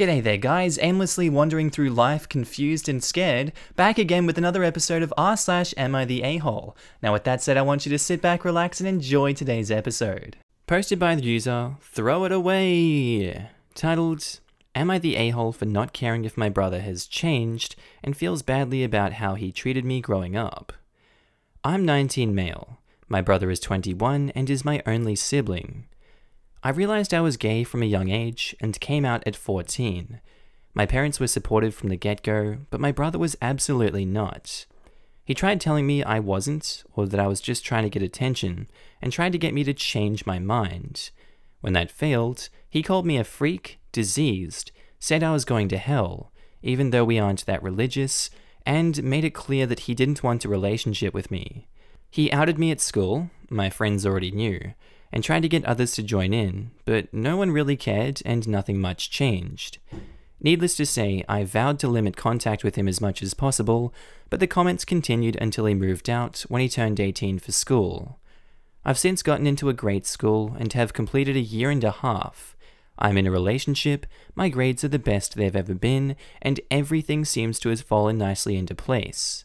G'day there guys, aimlessly wandering through life confused and scared, back again with another episode of r/AmITheA. Now with that said, I want you to sit back, relax and enjoy today's episode. Posted by the user, Throw It Away, titled, Am I the a-hole for not caring if my brother has changed and feels badly about how he treated me growing up? I'm 19 male, my brother is 21 and is my only sibling. I realized I was gay from a young age and came out at 14. My parents were supportive from the get-go, but my brother was absolutely not. He tried telling me I wasn't, or that I was just trying to get attention, and tried to get me to change my mind. When that failed, he called me a freak, diseased, said I was going to hell, even though we aren't that religious, and made it clear that he didn't want a relationship with me. He outed me at school, my friends already knew, and tried to get others to join in, but no one really cared and nothing much changed. Needless to say, I vowed to limit contact with him as much as possible, but the comments continued until he moved out when he turned 18 for school. I've since gotten into a great school and have completed a year and a half. I'm in a relationship, my grades are the best they've ever been, and everything seems to have fallen nicely into place.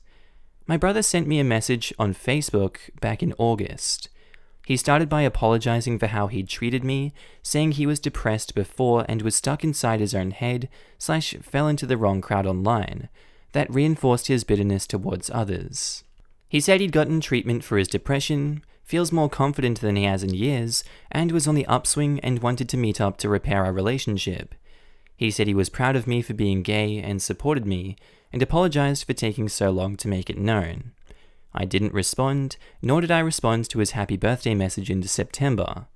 My brother sent me a message on Facebook back in August. He started by apologizing for how he'd treated me, saying he was depressed before and was stuck inside his own head / fell into the wrong crowd online. That reinforced his bitterness towards others. He said he'd gotten treatment for his depression, feels more confident than he has in years, and was on the upswing and wanted to meet up to repair our relationship. He said he was proud of me for being gay and supported me, and apologized for taking so long to make it known. I didn't respond, nor did I respond to his happy birthday message in September.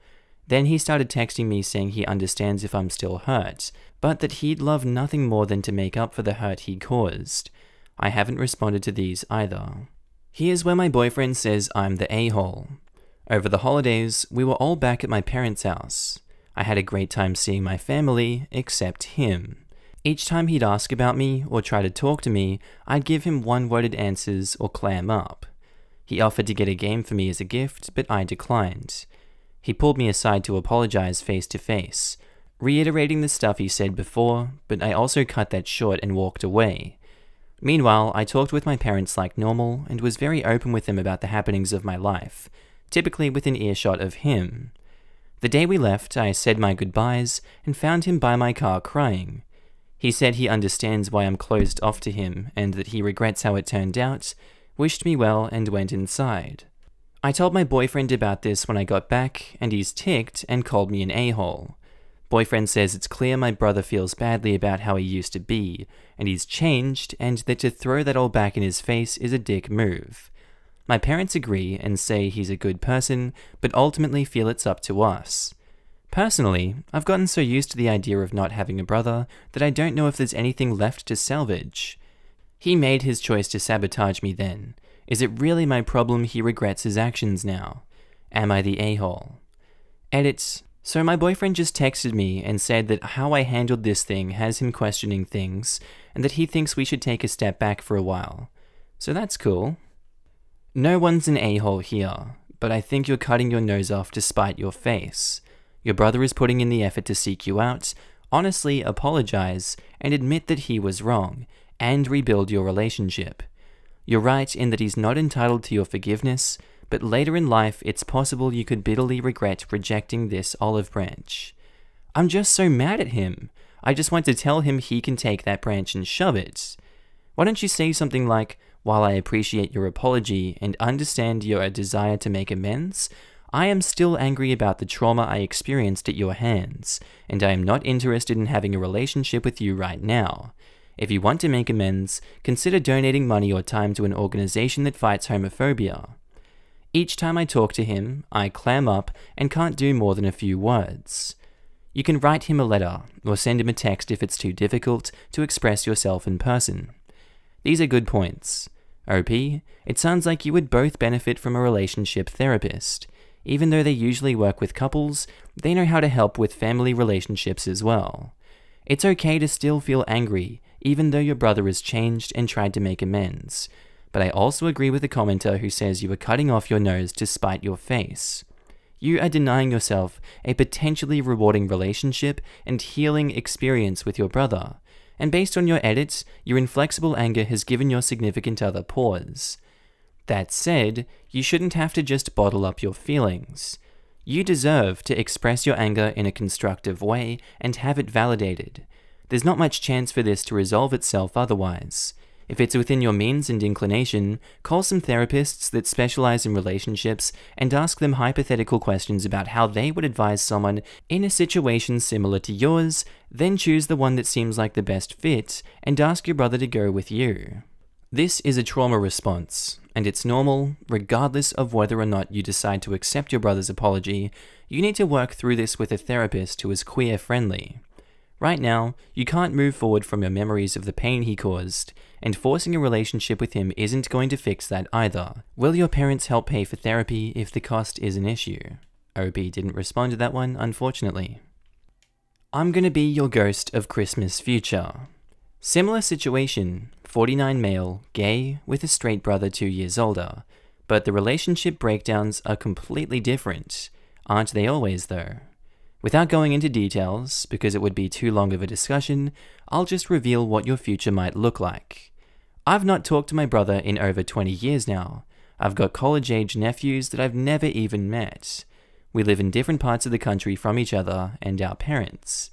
Then he started texting me saying he understands if I'm still hurt, but that he'd love nothing more than to make up for the hurt he caused. I haven't responded to these either. Here's where my boyfriend says I'm the a-hole. Over the holidays, we were all back at my parents' house. I had a great time seeing my family, except him. Each time he'd ask about me or try to talk to me, I'd give him one-worded answers or clam up. He offered to get a game for me as a gift, but I declined. He pulled me aside to apologize face to face, reiterating the stuff he said before, but I also cut that short and walked away. Meanwhile, I talked with my parents like normal and was very open with them about the happenings of my life, typically within earshot of him. The day we left, I said my goodbyes and found him by my car crying. He said he understands why I'm closed off to him and that he regrets how it turned out, wished me well and went inside. I told my boyfriend about this when I got back and he's ticked and called me an a-hole. Boyfriend says it's clear my brother feels badly about how he used to be and he's changed and that to throw that all back in his face is a dick move. My parents agree and say he's a good person, but ultimately feel it's up to us. Personally, I've gotten so used to the idea of not having a brother that I don't know if there's anything left to salvage. He made his choice to sabotage me then. Is it really my problem he regrets his actions now? Am I the a-hole? Edit. So my boyfriend just texted me and said that how I handled this thing has him questioning things and that he thinks we should take a step back for a while. So that's cool. No one's an a-hole here, but I think you're cutting your nose off to spite your face. Your brother is putting in the effort to seek you out, honestly apologize, and admit that he was wrong, and rebuild your relationship. You're right in that he's not entitled to your forgiveness, but later in life it's possible you could bitterly regret rejecting this olive branch. I'm just so mad at him. I just want to tell him he can take that branch and shove it. Why don't you say something like, while I appreciate your apology and understand your desire to make amends, I am still angry about the trauma I experienced at your hands, and I am not interested in having a relationship with you right now. If you want to make amends, consider donating money or time to an organization that fights homophobia. Each time I talk to him, I clam up and can't do more than a few words. You can write him a letter, or send him a text if it's too difficult to express yourself in person. These are good points. OP, it sounds like you would both benefit from a relationship therapist. Even though they usually work with couples, they know how to help with family relationships as well. It's okay to still feel angry, even though your brother has changed and tried to make amends. But I also agree with the commenter who says you were cutting off your nose to spite your face. You are denying yourself a potentially rewarding relationship and healing experience with your brother. And based on your edits, your inflexible anger has given your significant other pause. That said, you shouldn't have to just bottle up your feelings. You deserve to express your anger in a constructive way and have it validated. There's not much chance for this to resolve itself otherwise. If it's within your means and inclination, call some therapists that specialize in relationships and ask them hypothetical questions about how they would advise someone in a situation similar to yours, then choose the one that seems like the best fit and ask your brother to go with you. This is a trauma response, and it's normal, regardless of whether or not you decide to accept your brother's apology. You need to work through this with a therapist who is queer-friendly. Right now, you can't move forward from your memories of the pain he caused, and forcing a relationship with him isn't going to fix that either. Will your parents help pay for therapy if the cost is an issue? OB didn't respond to that one, unfortunately. I'm gonna be your ghost of Christmas future. Similar situation, 49 male, gay, with a straight brother 2 years older, but the relationship breakdowns are completely different. Aren't they always though? Without going into details, because it would be too long of a discussion, I'll just reveal what your future might look like. I've not talked to my brother in over 20 years now. I've got college-age nephews that I've never even met. We live in different parts of the country from each other and our parents.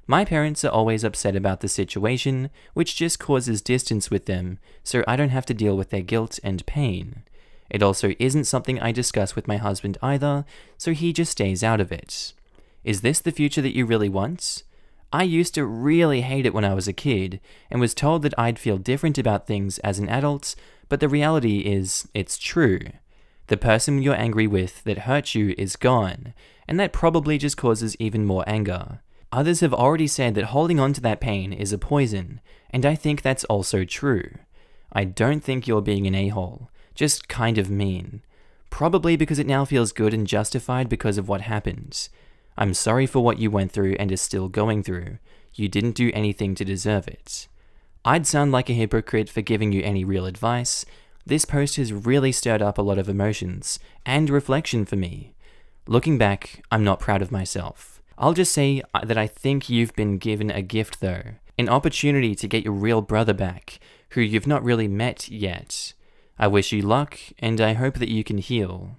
My parents are always upset about the situation, which just causes distance with them, so I don't have to deal with their guilt and pain. It also isn't something I discuss with my husband either, so he just stays out of it. Is this the future that you really want? I used to really hate it when I was a kid, and was told that I'd feel different about things as an adult, but the reality is, it's true. The person you're angry with that hurt you is gone, and that probably just causes even more anger. Others have already said that holding on to that pain is a poison, and I think that's also true. I don't think you're being an a-hole, just kind of mean. Probably because it now feels good and justified because of what happened. I'm sorry for what you went through and are still going through. You didn't do anything to deserve it. I'd sound like a hypocrite for giving you any real advice. This post has really stirred up a lot of emotions and reflection for me. Looking back, I'm not proud of myself. I'll just say that I think you've been given a gift though, an opportunity to get your real brother back, who you've not really met yet. I wish you luck, and I hope that you can heal.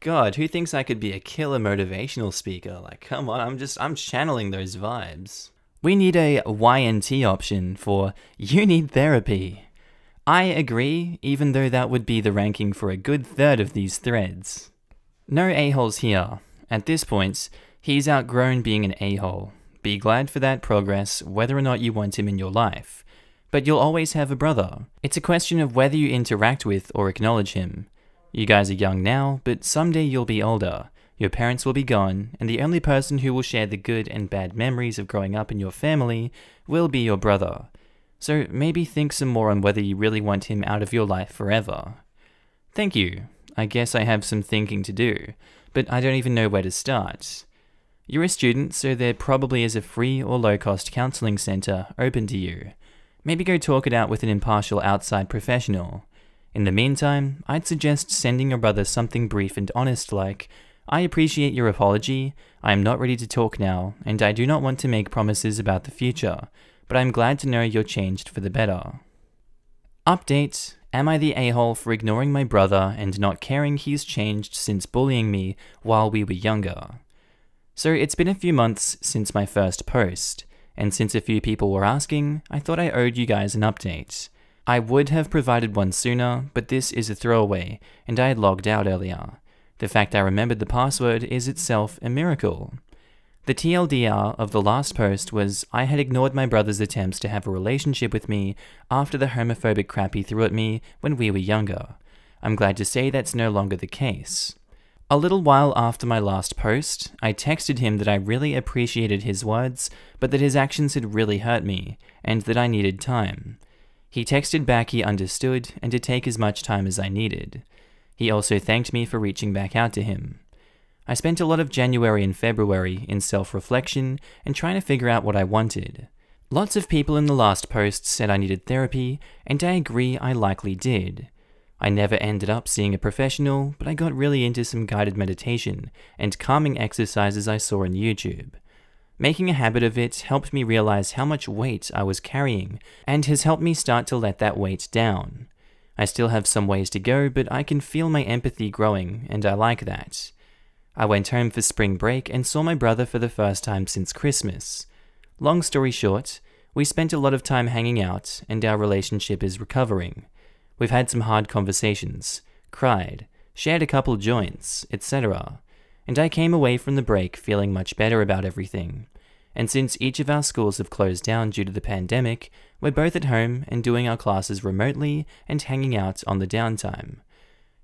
God, who thinks I could be a killer motivational speaker? Like, come on, I'm channeling those vibes. We need a YNT option for you need therapy. I agree, even though that would be the ranking for a good third of these threads. No a-holes here. At this point, he's outgrown being an a-hole. Be glad for that progress, whether or not you want him in your life. But you'll always have a brother. It's a question of whether you interact with or acknowledge him. You guys are young now, but someday you'll be older. Your parents will be gone, and the only person who will share the good and bad memories of growing up in your family will be your brother. So maybe think some more on whether you really want him out of your life forever. Thank you. I guess I have some thinking to do, but I don't even know where to start. You're a student, so there probably is a free or low-cost counseling center open to you. Maybe go talk it out with an impartial outside professional. In the meantime, I'd suggest sending your brother something brief and honest like, I appreciate your apology, I am not ready to talk now, and I do not want to make promises about the future, but I'm glad to know you're changed for the better. Update: am I the a-hole for ignoring my brother and not caring he's changed since bullying me while we were younger? So it's been a few months since my first post, and since a few people were asking, I thought I owed you guys an update. I would have provided one sooner, but this is a throwaway, and I had logged out earlier. The fact I remembered the password is itself a miracle. The TLDR of the last post was I had ignored my brother's attempts to have a relationship with me after the homophobic crap he threw at me when we were younger. I'm glad to say that's no longer the case. A little while after my last post, I texted him that I really appreciated his words, but that his actions had really hurt me, and that I needed time. He texted back he understood and to take as much time as I needed. He also thanked me for reaching back out to him. I spent a lot of January and February in self-reflection and trying to figure out what I wanted. Lots of people in the last post said I needed therapy, and I agree I likely did. I never ended up seeing a professional, but I got really into some guided meditation and calming exercises I saw on YouTube. Making a habit of it helped me realize how much weight I was carrying and has helped me start to let that weight down. I still have some ways to go, but I can feel my empathy growing, and I like that. I went home for spring break and saw my brother for the first time since Christmas. Long story short, we spent a lot of time hanging out, and our relationship is recovering. We've had some hard conversations, cried, shared a couple joints, etc. And I came away from the break feeling much better about everything. And since each of our schools have closed down due to the pandemic, we're both at home and doing our classes remotely and hanging out on the downtime.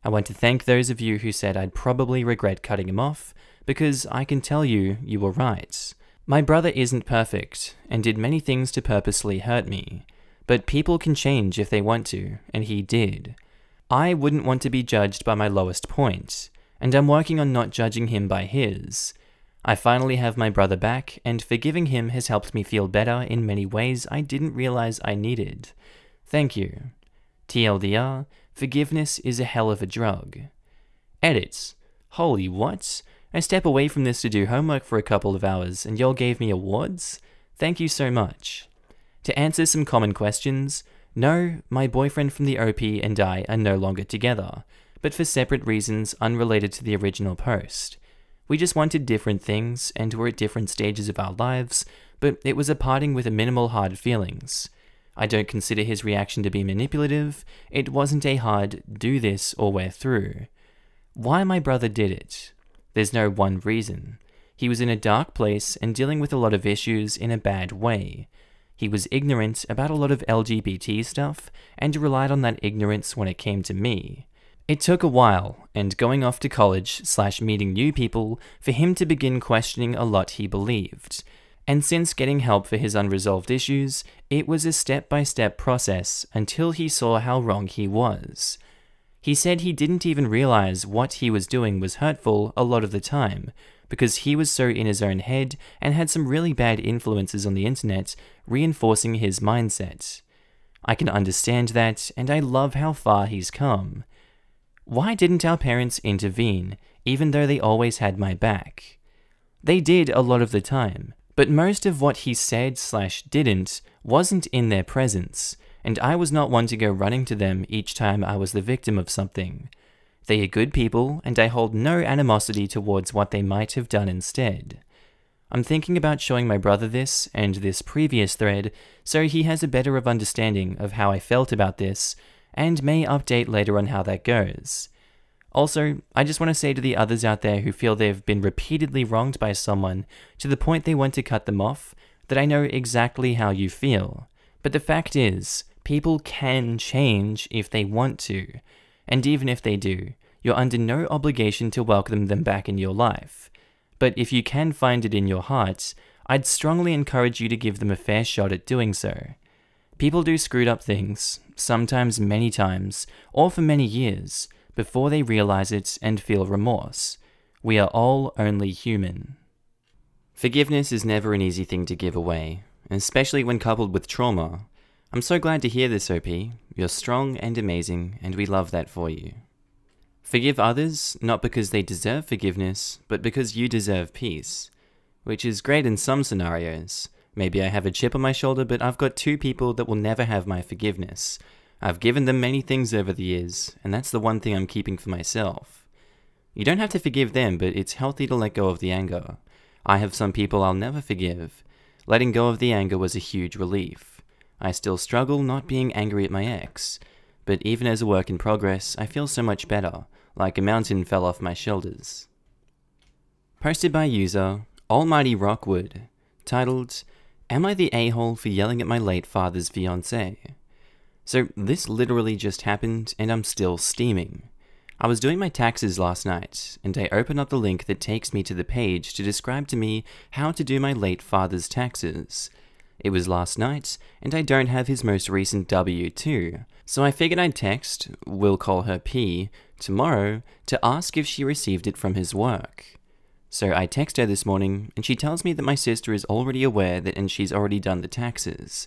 I want to thank those of you who said I'd probably regret cutting him off, because I can tell you, you were right. My brother isn't perfect, and did many things to purposely hurt me. But people can change if they want to, and he did. I wouldn't want to be judged by my lowest point, and I'm working on not judging him by his. I finally have my brother back, and forgiving him has helped me feel better in many ways I didn't realize I needed. Thank you. TLDR, forgiveness is a hell of a drug. Edit. Holy what? I step away from this to do homework for a couple of hours, and y'all gave me awards? Thank you so much. To answer some common questions, no, my boyfriend from the OP and I are no longer together, but for separate reasons unrelated to the original post. We just wanted different things and were at different stages of our lives, but it was a parting with a minimal hard feelings. I don't consider his reaction to be manipulative. It wasn't a hard do this or we're through. Why my brother did it? There's no one reason. He was in a dark place and dealing with a lot of issues in a bad way. He was ignorant about a lot of LGBT stuff and relied on that ignorance when it came to me. It took a while, and going off to college/meeting new people, for him to begin questioning a lot he believed. And since getting help for his unresolved issues, it was a step-by-step process until he saw how wrong he was. He said he didn't even realize what he was doing was hurtful a lot of the time, because he was so in his own head and had some really bad influences on the internet reinforcing his mindset. I can understand that, and I love how far he's come. Why didn't our parents intervene, even though they always had my back? They did a lot of the time, but most of what he said/didn't wasn't in their presence, and I was not one to go running to them each time I was the victim of something. They are good people, and I hold no animosity towards what they might have done instead. I'm thinking about showing my brother this and this previous thread so he has a better of understanding of how I felt about this, and may update later on how that goes. Also, I just want to say to the others out there who feel they've been repeatedly wronged by someone to the point they want to cut them off, that I know exactly how you feel. But the fact is, people can change if they want to, and even if they do, you're under no obligation to welcome them back in your life. But if you can find it in your heart, I'd strongly encourage you to give them a fair shot at doing so. People do screwed up things, sometimes many times, or for many years, before they realize it and feel remorse. We are all only human. Forgiveness is never an easy thing to give away, especially when coupled with trauma. I'm so glad to hear this, OP. You're strong and amazing, and we love that for you. Forgive others, not because they deserve forgiveness, but because you deserve peace. Which is great in some scenarios. Maybe I have a chip on my shoulder, but I've got two people that will never have my forgiveness. I've given them many things over the years, and that's the one thing I'm keeping for myself. You don't have to forgive them, but it's healthy to let go of the anger. I have some people I'll never forgive. Letting go of the anger was a huge relief. I still struggle not being angry at my ex, but even as a work in progress, I feel so much better, like a mountain fell off my shoulders. Posted by user Almighty Rockwood, titled, Am I the a-hole for yelling at my late father's fiancée? So this literally just happened, and I'm still steaming. I was doing my taxes last night, and I opened up the link that takes me to the page to describe to me how to do my late father's taxes. It was last night, and I don't have his most recent W-2, so I figured I'd text, we'll call her P, tomorrow to ask if she received it from his work. So I text her this morning, and she tells me that my sister is already aware that and she's already done the taxes.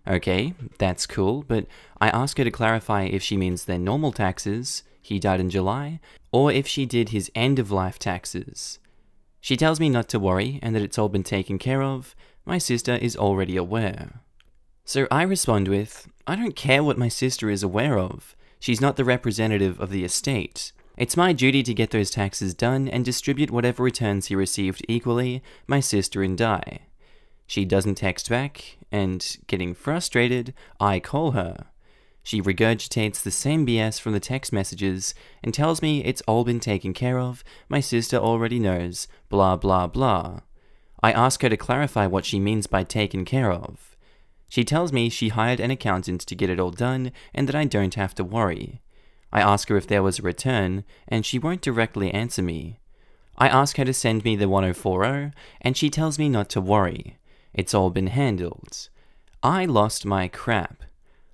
Okay, that's cool, but I ask her to clarify if she means their normal taxes, he died in July, or if she did his end-of-life taxes. She tells me not to worry and that it's all been taken care of. My sister is already aware. So I respond with, I don't care what my sister is aware of. She's not the representative of the estate. It's my duty to get those taxes done and distribute whatever returns he received equally, my sister and I. She doesn't text back, and, getting frustrated, I call her. She regurgitates the same BS from the text messages and tells me it's all been taken care of, my sister already knows, blah blah blah. I ask her to clarify what she means by taken care of. She tells me she hired an accountant to get it all done and that I don't have to worry. I ask her if there was a return, and she won't directly answer me. I ask her to send me the 1040, and she tells me not to worry. It's all been handled. I lost my crap.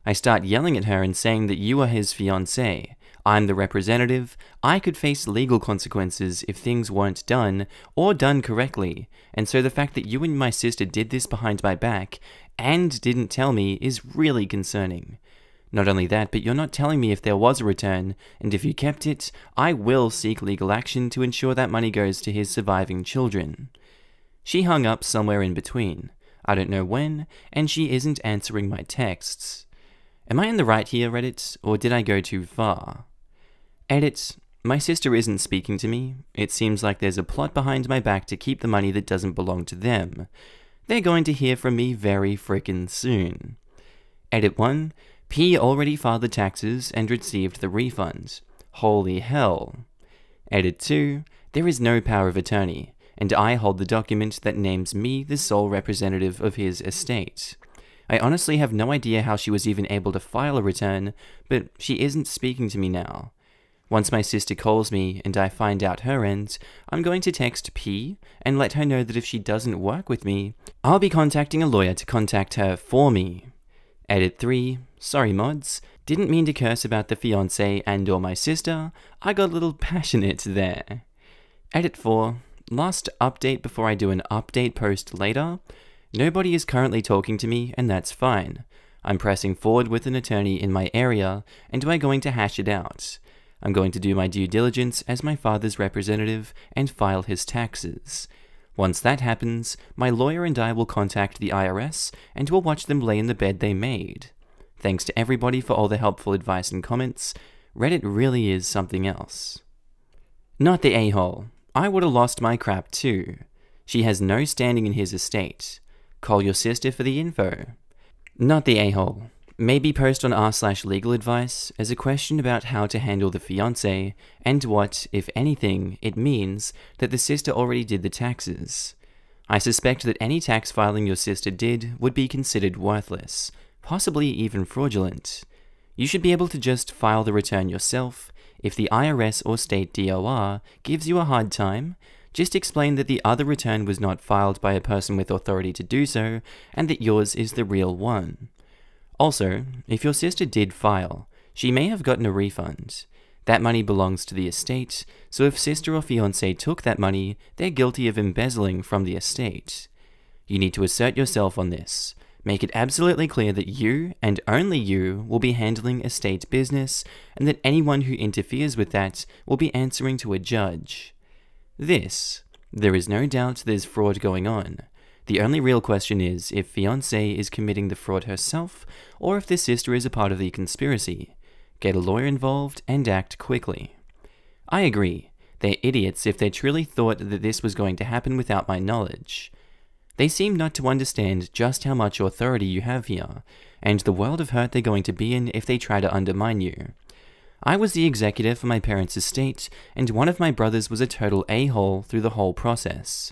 I start yelling at her and saying that you are his fiancé. I'm the representative. I could face legal consequences if things weren't done, or done correctly, and so the fact that you and my sister did this behind my back, and didn't tell me, is really concerning. Not only that, but you're not telling me if there was a return, and if you kept it, I will seek legal action to ensure that money goes to his surviving children. She hung up somewhere in between. I don't know when, and she isn't answering my texts. Am I in the right here, Reddit, or did I go too far? Edit. My sister isn't speaking to me. It seems like there's a plot behind my back to keep the money that doesn't belong to them. They're going to hear from me very frickin' soon. Edit 1. P already filed the taxes and received the refund. Holy hell. Edit 2. There is no power of attorney, and I hold the document that names me the sole representative of his estate. I honestly have no idea how she was even able to file a return, but she isn't speaking to me now. Once my sister calls me and I find out her end, I'm going to text P and let her know that if she doesn't work with me, I'll be contacting a lawyer to contact her for me. Edit 3. Sorry mods. Didn't mean to curse about the fiancé and or my sister. I got a little passionate there. Edit 4. Last update before I do an update post later. Nobody is currently talking to me, and that's fine. I'm pressing forward with an attorney in my area, and we're going to hash it out. I'm going to do my due diligence as my father's representative and file his taxes. Once that happens, my lawyer and I will contact the IRS, and we'll watch them lay in the bed they made. Thanks to everybody for all the helpful advice and comments. Reddit really is something else. Not the a-hole. I would have lost my crap too. She has no standing in his estate. Call your sister for the info. Not the a-hole. Maybe post on r/legal advice as a question about how to handle the fiancé and what, if anything, it means that the sister already did the taxes. I suspect that any tax filing your sister did would be considered worthless, possibly even fraudulent. You should be able to just file the return yourself. If the IRS or state DOR gives you a hard time, just explain that the other return was not filed by a person with authority to do so, and that yours is the real one. Also, if your sister did file, she may have gotten a refund. That money belongs to the estate, so if sister or fiancé took that money, they're guilty of embezzling from the estate. You need to assert yourself on this. Make it absolutely clear that you, and only you, will be handling estate business, and that anyone who interferes with that will be answering to a judge. There is no doubt there's fraud going on. The only real question is if fiancé is committing the fraud herself, or if the sister is a part of the conspiracy. Get a lawyer involved and act quickly. I agree. They're idiots if they truly thought that this was going to happen without my knowledge. They seem not to understand just how much authority you have here, and the world of hurt they're going to be in if they try to undermine you. I was the executor for my parents' estate, and one of my brothers was a total a-hole through the whole process.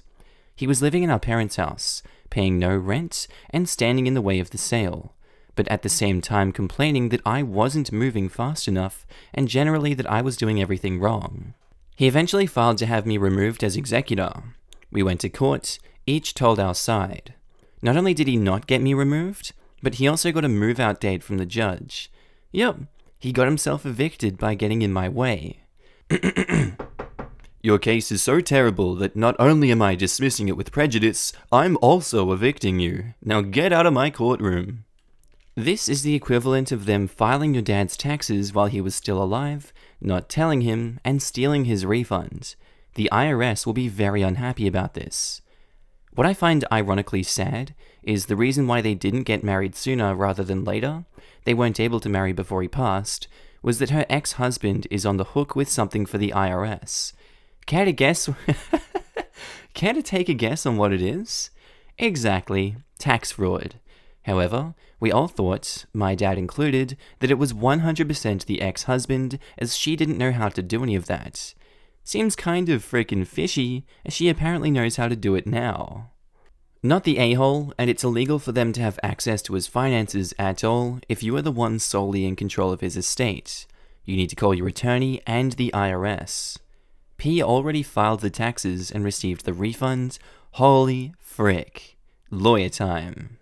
He was living in our parents' house, paying no rent, and standing in the way of the sale, but at the same time complaining that I wasn't moving fast enough, and generally that I was doing everything wrong. He eventually filed to have me removed as executor. We went to court. Each told our side. Not only did he not get me removed, but he also got a move-out date from the judge. Yup, he got himself evicted by getting in my way. Your case is so terrible that not only am I dismissing it with prejudice, I'm also evicting you. Now get out of my courtroom. This is the equivalent of them filing your dad's taxes while he was still alive, not telling him, and stealing his refund. The IRS will be very unhappy about this. What I find ironically sad is the reason why they didn't get married sooner rather than later, they weren't able to marry before he passed, was that her ex-husband is on the hook with something for the IRS. Care to guess? Care to take a guess on what it is? Exactly, tax fraud. However, we all thought, my dad included, that it was 100% the ex-husband, as she didn't know how to do any of that. Seems kind of frickin' fishy, as she apparently knows how to do it now. Not the a-hole, and it's illegal for them to have access to his finances at all if you are the one solely in control of his estate. You need to call your attorney and the IRS. P already filed the taxes and received the refund. Holy frick. Lawyer time.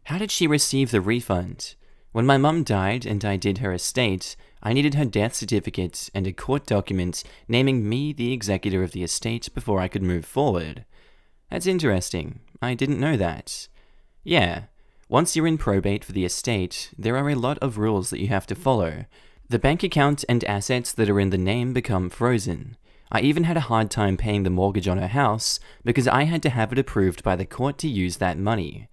How did she receive the refund? When my mum died and I did her estate, I needed her death certificate and a court document naming me the executor of the estate before I could move forward. That's interesting. I didn't know that. Yeah, once you're in probate for the estate, there are a lot of rules that you have to follow. The bank account and assets that are in the name become frozen. I even had a hard time paying the mortgage on her house because I had to have it approved by the court to use that money.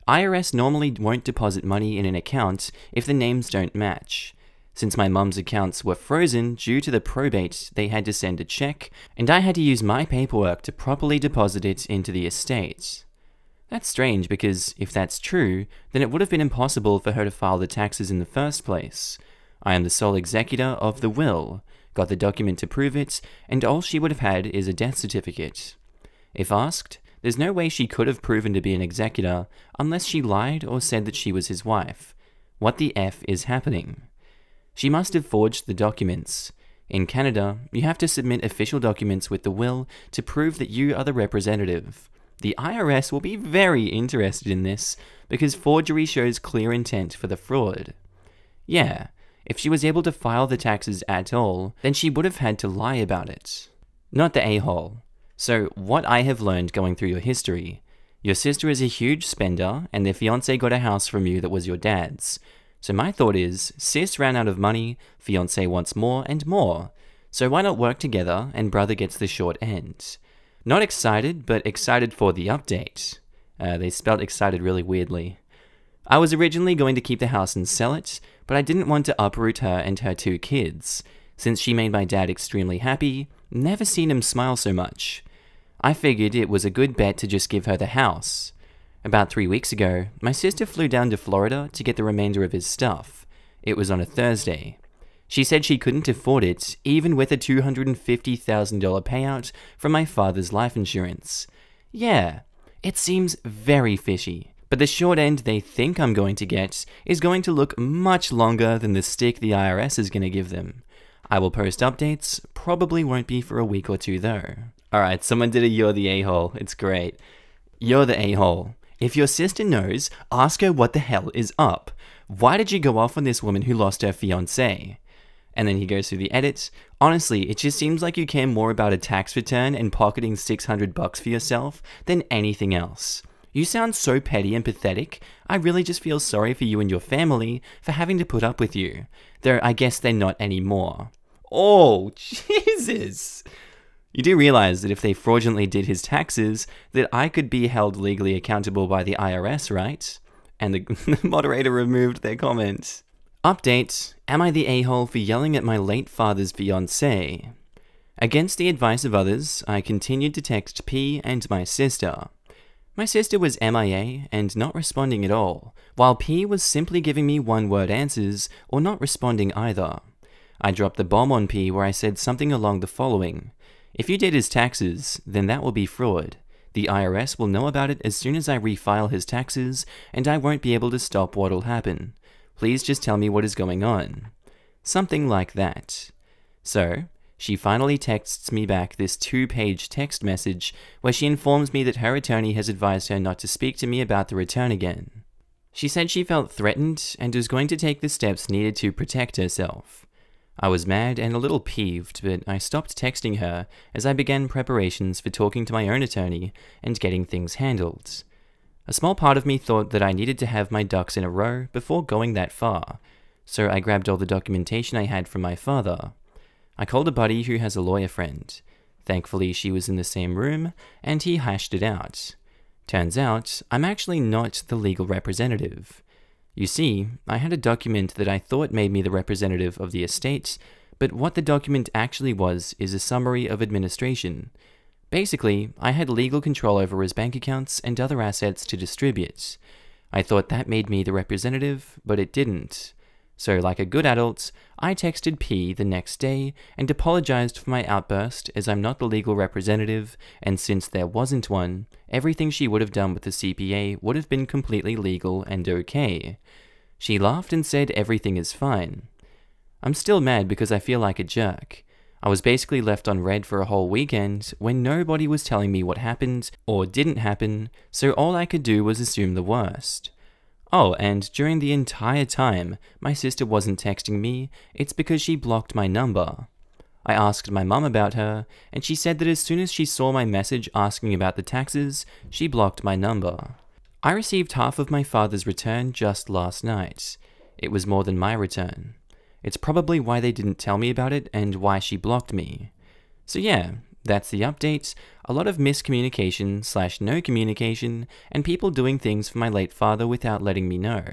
IRS normally won't deposit money in an account if the names don't match. Since my mum's accounts were frozen due to the probate, they had to send a check, and I had to use my paperwork to properly deposit it into the estate. That's strange because if that's true, then it would have been impossible for her to file the taxes in the first place. I am the sole executor of the will, got the document to prove it, and all she would have had is a death certificate. If asked, there's no way she could have proven to be an executor unless she lied or said that she was his wife. What the F is happening? She must have forged the documents. In Canada, you have to submit official documents with the will to prove that you are the representative. The IRS will be very interested in this because forgery shows clear intent for the fraud. Yeah, if she was able to file the taxes at all, then she would have had to lie about it. Not the a-hole. So what I have learned going through your history, your sister is a huge spender and their fiancé got a house from you that was your dad's. So my thought is, sis ran out of money, fiancé wants more and more. So why not work together and brother gets the short end? Not excited, but excited for the update. They spelled excited really weirdly. I was originally going to keep the house and sell it, but I didn't want to uproot her and her 2 kids. Since she made my dad extremely happy, never seen him smile so much. I figured it was a good bet to just give her the house. About 3 weeks ago, my sister flew down to Florida to get the remainder of his stuff. It was on a Thursday. She said she couldn't afford it, even with a $250,000 payout from my father's life insurance. Yeah, it seems very fishy, but the short end they think I'm going to get is going to look much longer than the stick the IRS is going to give them. I will post updates, probably won't be for a week or 2 though. Alright, someone did a you're the a-hole, it's great. You're the a-hole. If your sister knows, ask her what the hell is up. Why did you go off on this woman who lost her fiancé? And then he goes through the edits. Honestly, it just seems like you care more about a tax return and pocketing $600 for yourself than anything else. You sound so petty and pathetic. I really just feel sorry for you and your family for having to put up with you. Though I guess they're not anymore. Oh, Jesus! You do realize that if they fraudulently did his taxes, that I could be held legally accountable by the IRS, right? And the moderator removed their comment. Update, am I the a-hole for yelling at my late father's fiancé? Against the advice of others, I continued to text P and my sister. My sister was MIA and not responding at all, while P was simply giving me one-word answers or not responding either. I dropped the bomb on P where I said something along the following. If you did his taxes, then that will be fraud. The IRS will know about it as soon as I refile his taxes, and I won't be able to stop what'll happen. Please just tell me what is going on. Something like that. So, she finally texts me back this 2-page text message where she informs me that her attorney has advised her not to speak to me about the return again. She said she felt threatened and was going to take the steps needed to protect herself. I was mad and a little peeved, but I stopped texting her as I began preparations for talking to my own attorney and getting things handled. A small part of me thought that I needed to have my ducks in a row before going that far, so I grabbed all the documentation I had from my father. I called a buddy who has a lawyer friend. Thankfully, she was in the same room, and he hashed it out. Turns out, I'm actually not the legal representative. You see, I had a document that I thought made me the representative of the estate, but what the document actually was is a summary of administration. Basically, I had legal control over his bank accounts and other assets to distribute. I thought that made me the representative, but it didn't. So, like a good adult, I texted P the next day and apologized for my outburst as I'm not the legal representative, and since there wasn't one, everything she would have done with the CPA would have been completely legal and okay. She laughed and said everything is fine. I'm still mad because I feel like a jerk. I was basically left on red for a whole weekend when nobody was telling me what happened or didn't happen, so all I could do was assume the worst. Oh, and during the entire time my sister wasn't texting me, it's because she blocked my number. I asked my mum about her, and she said that as soon as she saw my message asking about the taxes, she blocked my number. I received half of my father's return just last night. It was more than my return. It's probably why they didn't tell me about it and why she blocked me. So yeah, that's the update. A lot of miscommunication / no communication, and people doing things for my late father without letting me know.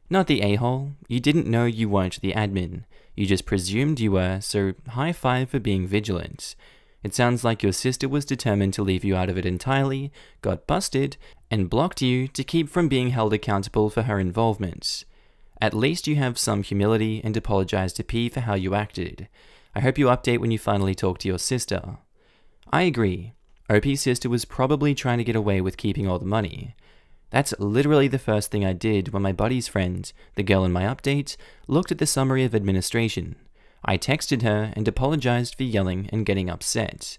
Not the a-hole. You didn't know you weren't the admin. You just presumed you were, so high five for being vigilant. It sounds like your sister was determined to leave you out of it entirely, got busted, and blocked you to keep from being held accountable for her involvement. At least you have some humility and apologize to P for how you acted. I hope you update when you finally talk to your sister. I agree. OP's sister was probably trying to get away with keeping all the money. That's literally the first thing I did when my buddy's friend, the girl in my update, looked at the summary of administration. I texted her and apologized for yelling and getting upset.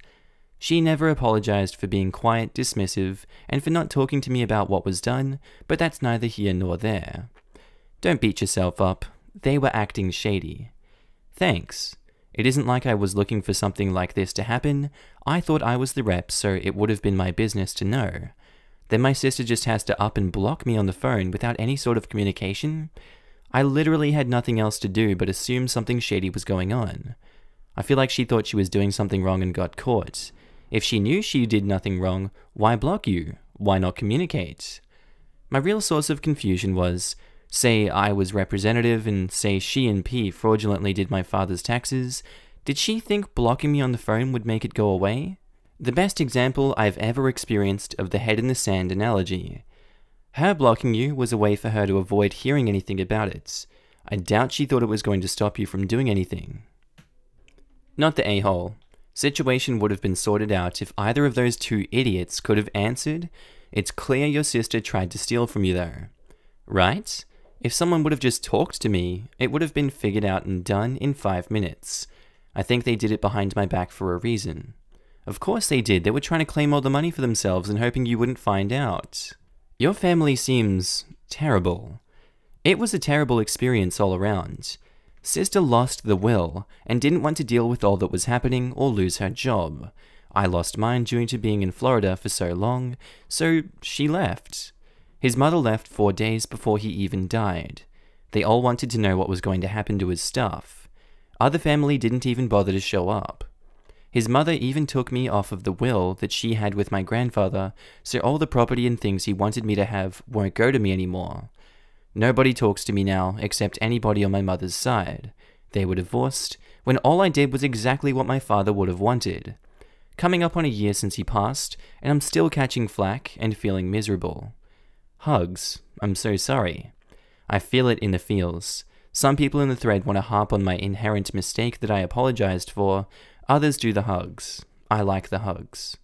She never apologized for being quiet, dismissive, and for not talking to me about what was done, but that's neither here nor there. Don't beat yourself up. They were acting shady. Thanks. It isn't like I was looking for something like this to happen. I thought I was the rep, so it would have been my business to know. Then my sister just has to up and block me on the phone without any sort of communication? I literally had nothing else to do but assume something shady was going on. I feel like she thought she was doing something wrong and got caught. If she knew she did nothing wrong, why block you? Why not communicate? My real source of confusion was, say I was representative and say she and P fraudulently did my father's taxes, did she think blocking me on the phone would make it go away? The best example I've ever experienced of the head in the sand analogy. Her blocking you was a way for her to avoid hearing anything about it. I doubt she thought it was going to stop you from doing anything. Not the a-hole. Situation would have been sorted out if either of those two idiots could have answered. It's clear your sister tried to steal from you though. Right? If someone would have just talked to me, it would have been figured out and done in 5 minutes. I think they did it behind my back for a reason. Of course they did. They were trying to claim all the money for themselves and hoping you wouldn't find out. Your family seems terrible. It was a terrible experience all around. Sister lost the will and didn't want to deal with all that was happening or lose her job. I lost mine due to being in Florida for so long, so she left. His mother left 4 days before he even died. They all wanted to know what was going to happen to his stuff. Other family didn't even bother to show up. His mother even took me off of the will that she had with my grandfather, so all the property and things he wanted me to have won't go to me anymore. Nobody talks to me now except anybody on my mother's side. They were divorced, when all I did was exactly what my father would have wanted. Coming up on a year since he passed, and I'm still catching flack and feeling miserable. Hugs. I'm so sorry. I feel it in the feels. Some people in the thread want to harp on my inherent mistake that I apologized for. Others do the hugs. I like the hugs.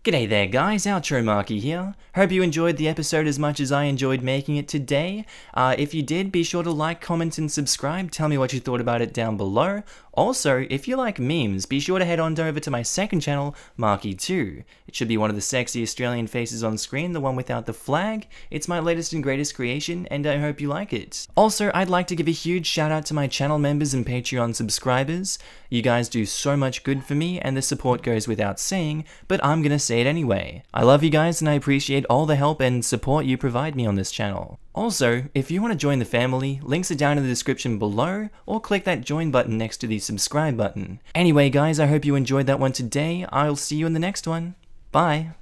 G'day there guys, Outro Markee here. Hope you enjoyed the episode as much as I enjoyed making it today. If you did, be sure to like, comment, and subscribe. Tell me what you thought about it down below. Also, if you like memes, be sure to head on over to my second channel, AmITheA. It should be one of the sexy Australian faces on screen, the one without the flag. It's my latest and greatest creation, and I hope you like it. Also, I'd like to give a huge shout out to my channel members and Patreon subscribers. You guys do so much good for me, and the support goes without saying, but I'm gonna say say it anyway. I love you guys and I appreciate all the help and support you provide me on this channel. Also, if you want to join the family, links are down in the description below, or click that join button next to the subscribe button. Anyway guys, I hope you enjoyed that one today. I'll see you in the next one. Bye!